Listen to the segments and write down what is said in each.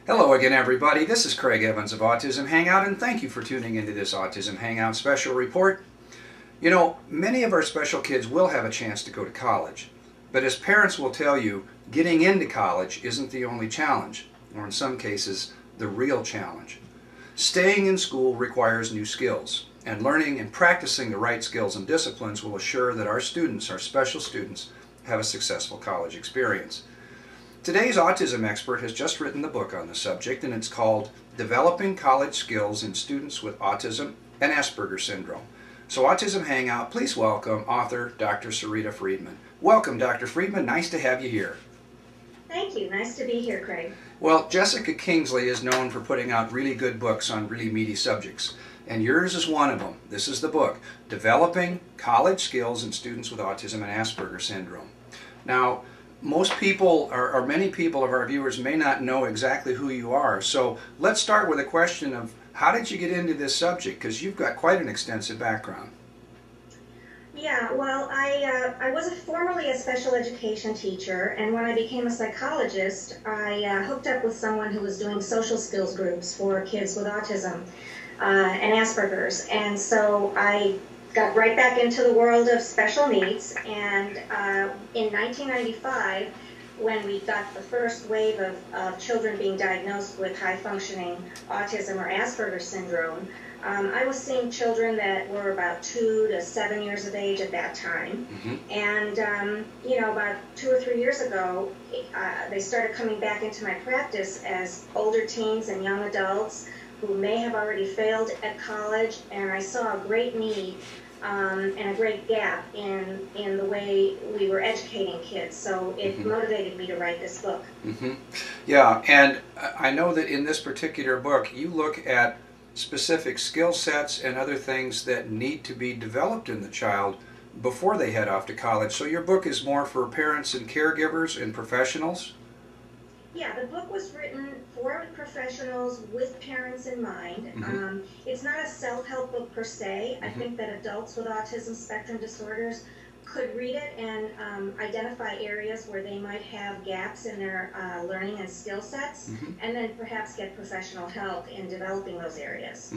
Hello again, everybody. This is Craig Evans of Autism Hangout, and thank you for tuning into this Autism Hangout special report. You know, many of our special kids will have a chance to go to college, but as parents will tell you, getting into college isn't the only challenge, or in some cases, the real challenge. Staying in school requires new skills, and learning and practicing the right skills and disciplines will assure that our students, our special students, have a successful college experience. Today's autism expert has just written the book on the subject, and it's called Developing College Skills in Students with Autism and Asperger Syndrome. So Autism Hangout, please welcome author Dr. Sarita Freedman. Welcome, Dr. Freedman. Nice to have you here. Thank you. Nice to be here, Craig. Well, Jessica Kingsley is known for putting out really good books on really meaty subjects, and yours is one of them. This is the book, Developing College Skills in Students with Autism and Asperger Syndrome. Now, most people, or many people of our viewers, may not know exactly who you are. So let's start with a question of how did you get into this subject? Because you've got quite an extensive background. Yeah, well, I was formerly a special education teacher, and when I became a psychologist, I hooked up with someone who was doing social skills groups for kids with autism and Asperger's. And so I got right back into the world of special needs, and in 1995, when we got the first wave of children being diagnosed with high-functioning autism or Asperger syndrome, I was seeing children that were about 2 to 7 years of age at that time. And, you know, about 2 or 3 years ago, they started coming back into my practice as older teens and young adults who may have already failed at college, and I saw a great need and a great gap in the way we were educating kids. So it motivated me to write this book. Yeah, and I know that in this particular book, you look at specific skill sets and other things that need to be developed in the child before they head off to college. So your book is more for parents and caregivers and professionals? Yeah, the book was written for professionals with parents in mind. It's not a self-help book per se. I think that adults with autism spectrum disorders could read it and identify areas where they might have gaps in their learning and skill sets, and then perhaps get professional help in developing those areas.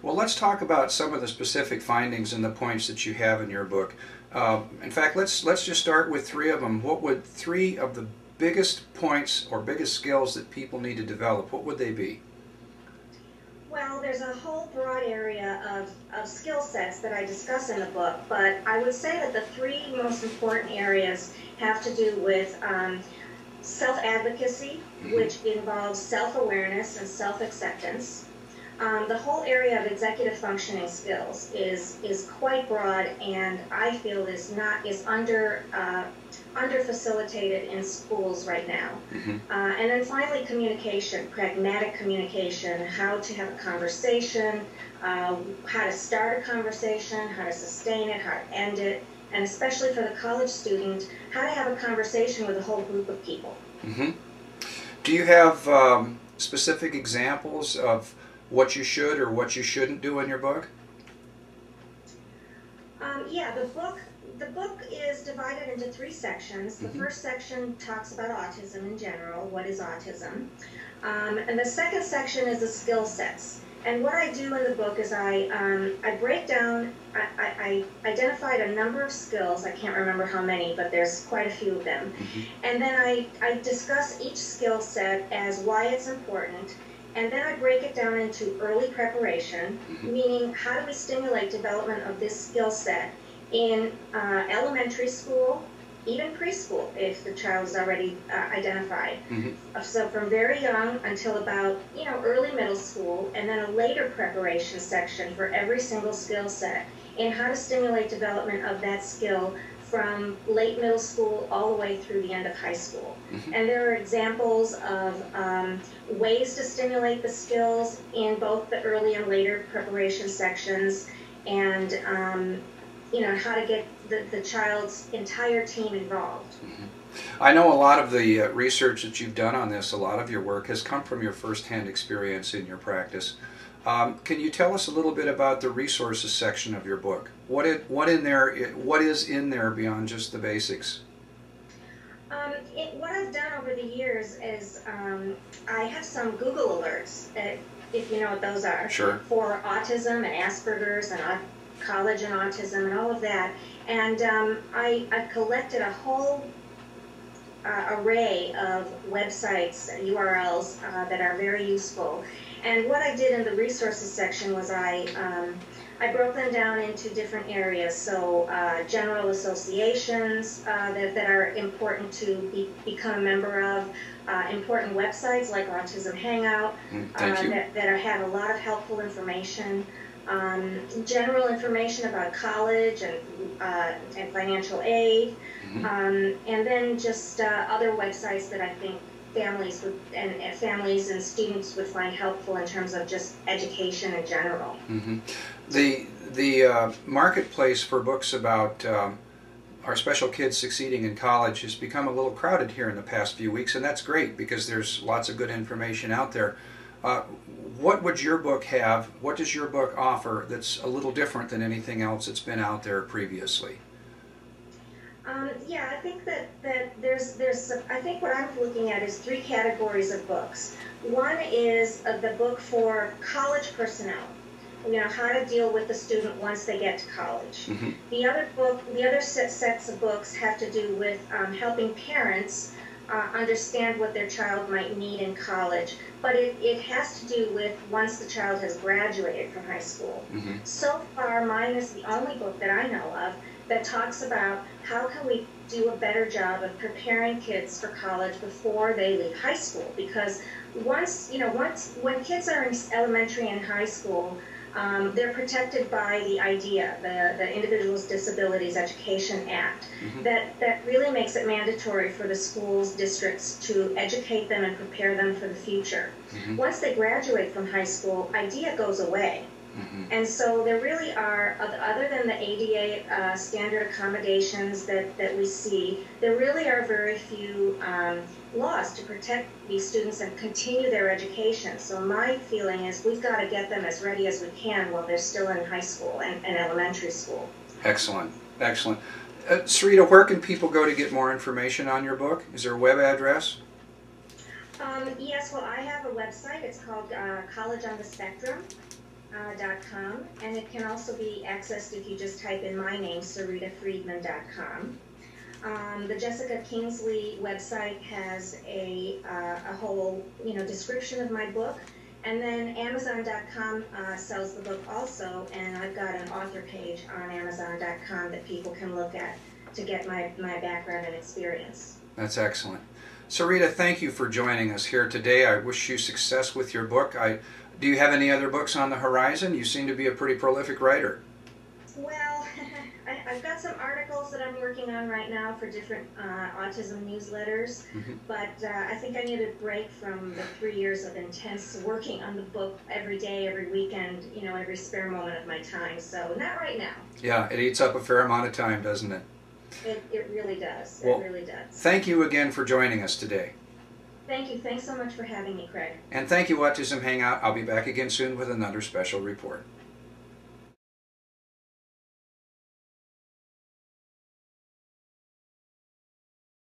Well, let's talk about some of the specific findings and the points that you have in your book. In fact, let's just start with 3 of them. What would 3 of the biggest points or biggest skills that people need to develop, what would they be? Well, there's a whole broad area of skill sets that I discuss in the book, but I would say that the 3 most important areas have to do with self-advocacy, which involves self-awareness and self-acceptance. The whole area of executive functioning skills is quite broad, and I feel is under-facilitated in schools right now. And then finally, communication, pragmatic communication, how to have a conversation, how to start a conversation, how to sustain it, how to end it, and especially for the college student, how to have a conversation with a whole group of people. Do you have specific examples of what you should or what you shouldn't do in your book? Yeah, the book is divided into 3 sections. The first section talks about autism in general, what is autism. And the second section is the skill sets. And what I do in the book is I break down, I identified a number of skills, I can't remember how many, but there's quite a few of them. And then I discuss each skill set as why it's important. And then I break it down into early preparation, meaning how do we stimulate development of this skill set in elementary school, even preschool, if the child is already identified. So from very young until about, you know, early middle school, and then a later preparation section for every single skill set, and how to stimulate development of that skill from late middle school all the way through the end of high school. And there are examples of ways to stimulate the skills in both the early and later preparation sections, and you know, how to get the child's entire team involved. I know a lot of the research that you've done on this, a lot of your work has come from your first-hand experience in your practice. Can you tell us a little bit about the resources section of your book? What is in there beyond just the basics? What I've done over the years is I have some Google alerts, if you know what those are, Sure. for autism and Asperger's and college and autism and all of that. And I've collected a whole array of websites, URLs that are very useful. And what I did in the resources section was I broke them down into different areas. So general associations that are important to become a member of, important websites like Autism Hangout that have a lot of helpful information, general information about college and financial aid, and then just other websites that I think families and students would find helpful in terms of just education in general. The marketplace for books about our special kids succeeding in college has become a little crowded here in the past few weeks, and that's great because there's lots of good information out there. What would your book have? What does your book offer that's a little different than anything else that's been out there previously? Yeah, I think that there's I think what I'm looking at is 3 categories of books. One is the book for college personnel, you know, how to deal with the student once they get to college. The other sets of books have to do with helping parents understand what their child might need in college, but it has to do with once the child has graduated from high school. So far, mine is the only book that I know of that talks about how can we do a better job of preparing kids for college before they leave high school, because when kids are in elementary and high school, they're protected by the IDEA, the Individuals with Disabilities Education Act, that really makes it mandatory for the schools, districts to educate them and prepare them for the future. Once they graduate from high school, IDEA goes away. And so there really are, other than the ADA standard accommodations that we see, there really are very few laws to protect these students and continue their education. So my feeling is we've got to get them as ready as we can while they're still in high school and elementary school. Excellent, excellent. Sarita, where can people go to get more information on your book? Is there a web address? Yes, well, I have a website. It's called collegeonthespectrum.com, and it can also be accessed if you just type in my name, SaritaFreedman.com. The Jessica Kingsley website has a whole description of my book, and then Amazon.com sells the book also, and I've got an author page on Amazon.com that people can look at to get my background and experience. That's excellent. Sarita, thank you for joining us here today. I wish you success with your book. Do you have any other books on the horizon? You seem to be a pretty prolific writer. Well, I've got some articles that I'm working on right now for different autism newsletters, but I think I need a break from the 3 years of intense working on the book every day, every weekend, every spare moment of my time. So not right now. Yeah, it eats up a fair amount of time, doesn't it? It really does. Well, it really does. Thank you again for joining us today. Thank you. Thanks so much for having me, Craig. And thank you, Autism Hangout. I'll be back again soon with another special report.